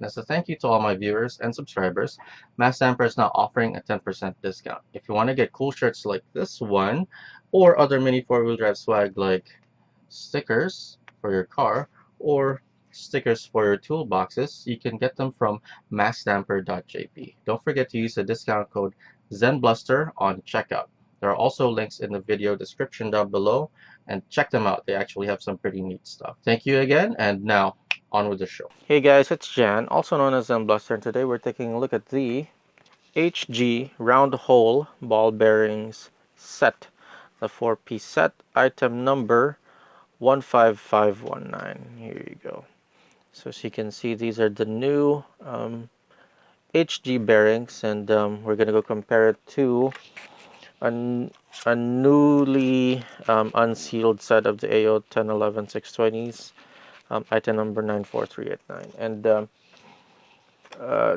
And as a thank you to all my viewers and subscribers, Mass Damper is now offering a 10% discount. If you want to get cool shirts like this one, or other mini four-wheel drive swag like stickers for your car, or stickers for your toolboxes, you can get them from massdamper.jp. Don't forget to use the discount code ZenBluster on checkout. There are also links in the video description down below, and check them out. They actually have some pretty neat stuff. Thank you again, and now on with the show. Hey guys, it's Jan, also known as ZenBluster, and today we're taking a look at the HG round hole ball bearings set, the 4-piece set, item number 15519. Here you go. So as you can see, these are the new HG bearings, and we're gonna go compare it to a newly unsealed set of the AO 1011 620s, item number 94389. And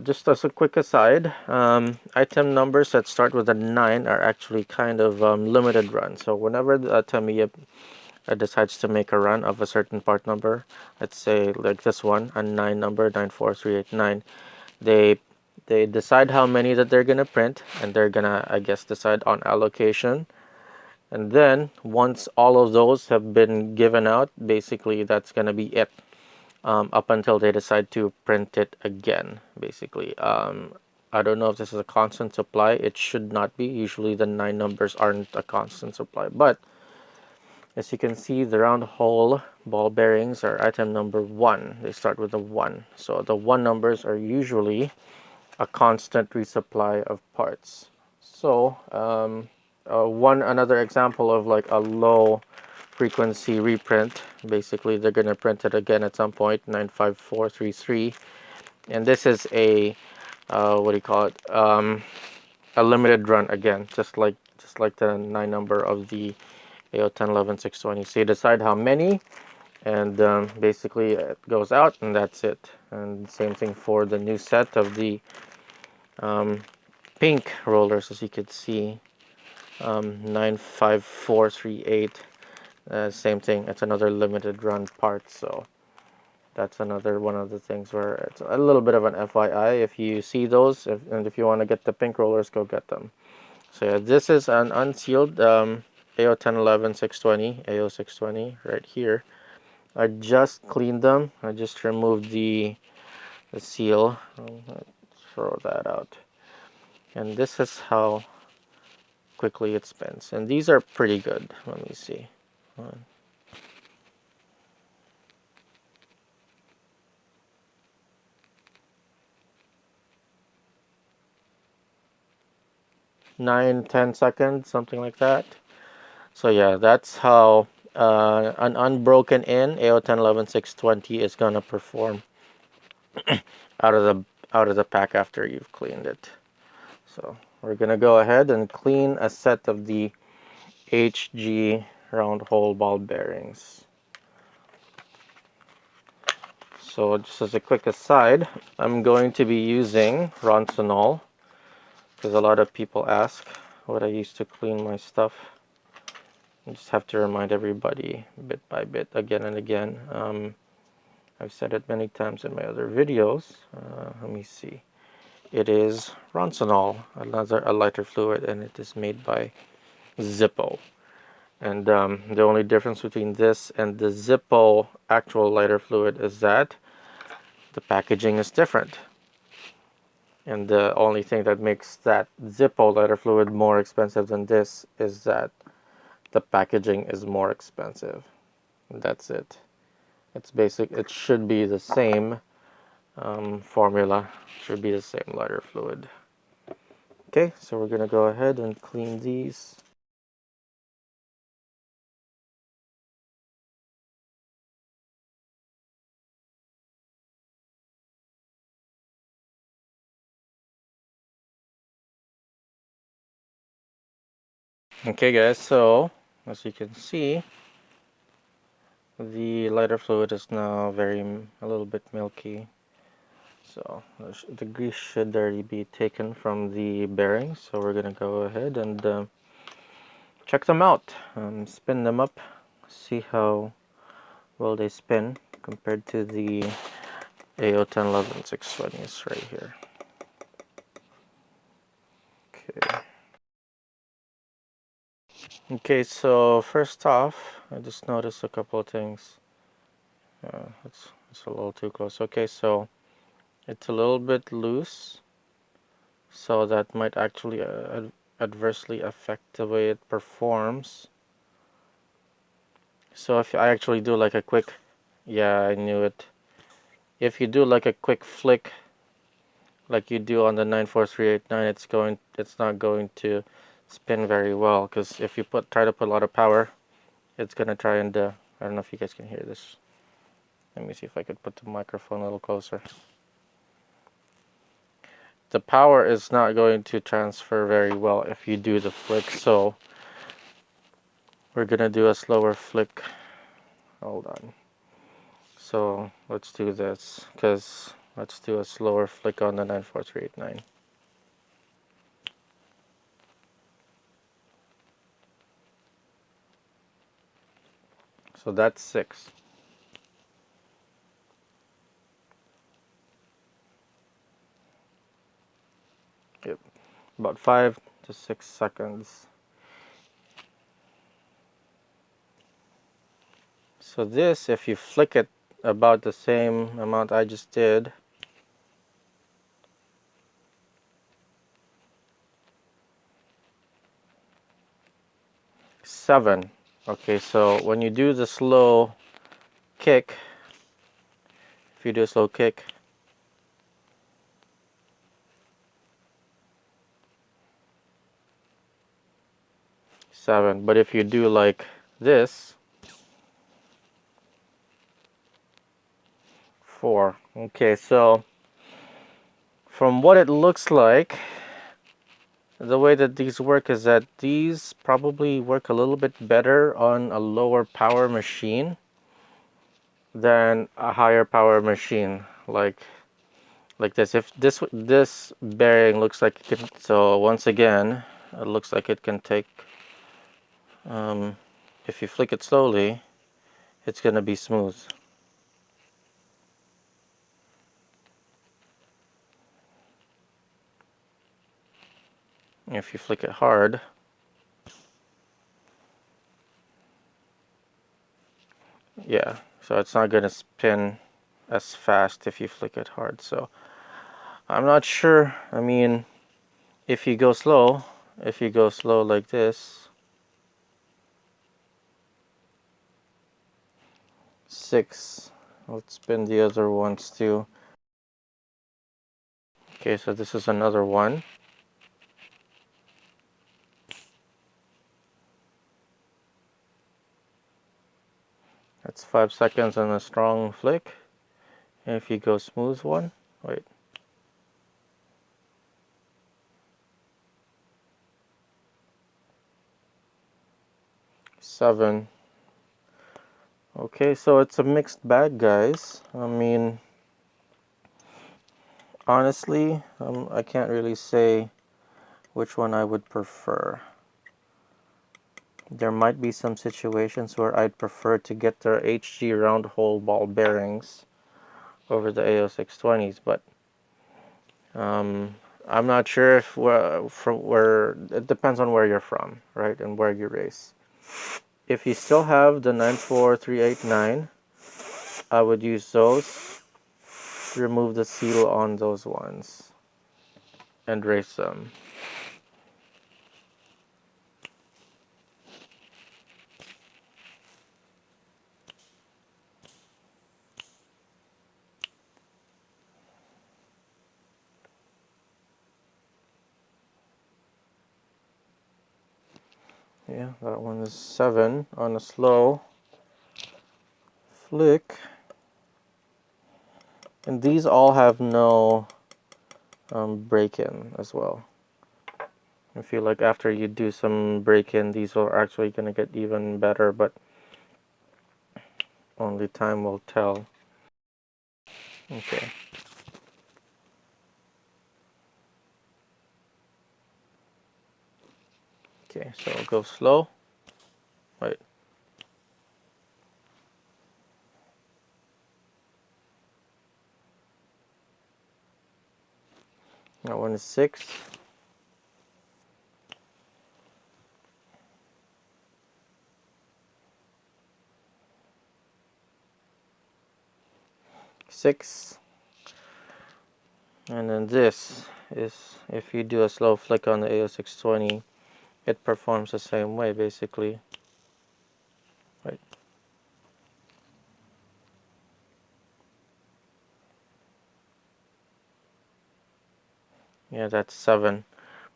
just as a quick aside, item numbers that start with a 9 are actually kind of limited run. So whenever the Tamiya decides to make a run of a certain part number, let's say like this one, a 9 number, 94389, they decide how many that they're gonna print, and they're gonna, I guess, decide on allocation. And then once all of those have been given out, basically that's gonna be it. Up until they decide to print it again, basically. I don't know if this is a constant supply. It should not be. Usually the 9 numbers aren't a constant supply. But as you can see, the round hole ball bearings are item number 1. They start with a 1. So the 1 numbers are usually a constant resupply of parts. So another example of like a low frequency reprint, basically they're going to print it again at some point, 95433, and this is a what do you call it, a limited run again, just like the 9 number of the AO 1011 620. So you decide how many, and basically it goes out, and that's it. And same thing for the new set of the pink rollers, as you could see, 95438. Same thing, it's another limited run part. So that's another one of the things where it's a little bit of an FYI. If you see those, and if you want to get the pink rollers, go get them. So yeah, this is an unsealed AO 1011 620, AO 620 right here. I just cleaned them. I just removed the seal. Let's throw that out. And this is how quickly it spins. And these are pretty good. Let me see. 9-10 seconds, something like that. So yeah, that's how an unbroken in AO 1011 620 is gonna perform out of the pack after you've cleaned it. So we're gonna go ahead and clean a set of the HG round hole ball bearings. So just as a quick aside, I'm going to be using Ronsonol, because a lot of people ask what I use to clean my stuff. I just have to remind everybody bit by bit, again and again. I've said it many times in my other videos. Let me see. It is Ronsonol, a lighter fluid, and it is made by Zippo. And the only difference between this and the Zippo actual lighter fluid is that the packaging is different. And the only thing that makes that Zippo lighter fluid more expensive than this is that the packaging is more expensive. And that's it. It's basic. It should be the same formula. Should be the same lighter fluid. Okay, so we're gonna go ahead and clean these. Okay guys, so as you can see, the lighter fluid is now a little bit milky. So the grease should already be taken from the bearings. So we're gonna go ahead and check them out, spin them up, see how well they spin compared to the AO10, 11, 620 is right here. Okay. Okay, so first off, I just noticed a couple of things. It's a little too close. Okay, so it's a little bit loose, so that might actually adversely affect the way it performs. So if I actually do like a quick, yeah, I knew it. If you do like a quick flick, like you do on the 94389, it's not going to spin very well, because if you try to put a lot of power, it's gonna try and I don't know if you guys can hear this. Let me see if I could put the microphone a little closer. The power is not going to transfer very well if you do the flick, so we're gonna do a slower flick. Hold on. So let's do this, because let's do a slower flick on the 94389. So that's 6. Yep. About 5 to 6 seconds. So this, if you flick it about the same amount I just did, seven. Okay, so when you do the slow kick, if you do a slow kick, seven. But if you do like this, 4. Okay, so from what it looks like, the way that these work is that these probably work a little bit better on a lower power machine than a higher power machine like this. If this bearing looks like it can, so once again, it looks like it can take, if you flick it slowly, it's gonna be smooth. If you flick it hard, yeah, so it's not gonna spin as fast if you flick it hard. So I'm not sure. I mean, if you go slow like this, 6. Let's spin the other ones too. Okay, so this is another one. That's 5 seconds on a strong flick. And if you go smooth one, wait. 7. Okay, so it's a mixed bag, guys. I mean, honestly, I can't really say which one I would prefer. There might be some situations where I'd prefer to get their HG round hole ball bearings over the AO620s, but I'm not sure if from where, it depends on where you're from, right, and where you race. If you still have the 94389, I would use those, remove the seal on those ones, and race them. Yeah, that one is 7 on a slow flick. And these all have no break-in as well. I feel like after you do some break-in, these are actually going to get even better, but only time will tell. Okay. Okay, so I'll go slow. Wait. That one is 6. And then this is, if you do a slow flick on the AO620, it performs the same way basically. Right. Yeah, that's 7.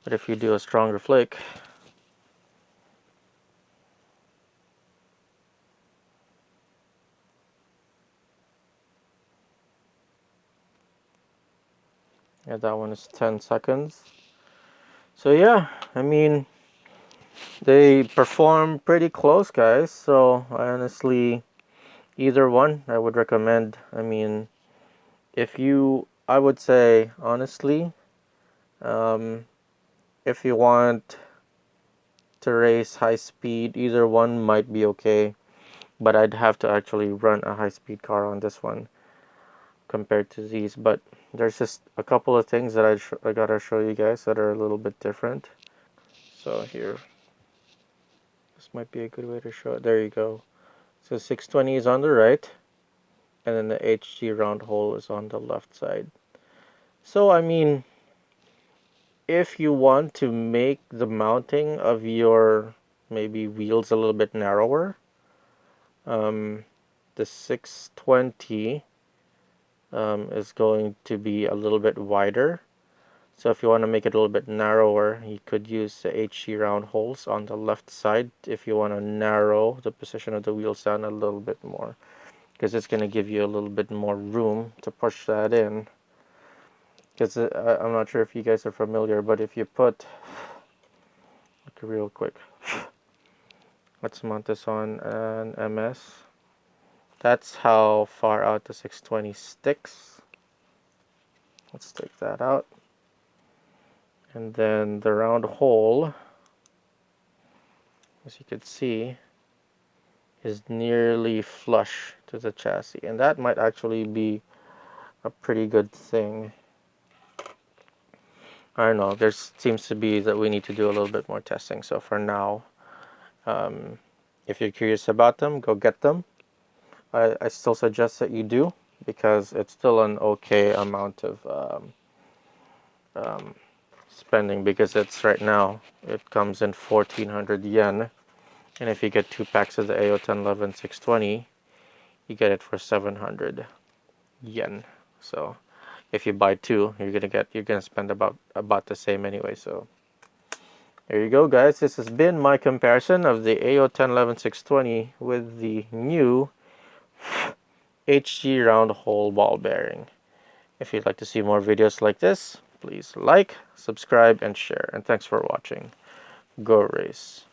But if you do a stronger flick, yeah, that one is 10 seconds. So yeah, I mean, they perform pretty close, guys. So I honestly, either one I would recommend. I mean, I would say honestly, if you want to race high speed, either one might be okay. But I'd have to actually run a high speed car on this one compared to these. But there's just a couple of things that I gotta show you guys that are a little bit different. So here, this might be a good way to show it. There you go. So 620 is on the right, and then the HG round hole is on the left side. So I mean, if you want to make the mounting of your maybe wheels a little bit narrower, the 620 is going to be a little bit wider. So if you want to make it a little bit narrower, you could use the HG round holes on the left side if you want to narrow the position of the wheels down a little bit more, because it's going to give you a little bit more room to push that in. Because I'm not sure if you guys are familiar, but if you put, look real quick, let's mount this on an MS. That's how far out the 620 sticks. Let's take that out. And then the round hole, as you can see, is nearly flush to the chassis. And that might actually be a pretty good thing. I don't know, there seems to be that we need to do a little bit more testing. So for now, if you're curious about them, go get them. I still suggest that you do, because it's still an okay amount of spending, because it's right now, it comes in 1400 yen. And if you get 2 packs of the AO1011 620, you get it for 700 yen. So if you buy 2, you're gonna spend about the same anyway. So there you go, guys. This has been my comparison of the AO1011 620 with the new HG round hole ball bearing. If you'd like to see more videos like this, please like, subscribe, and share. And thanks for watching. Go race.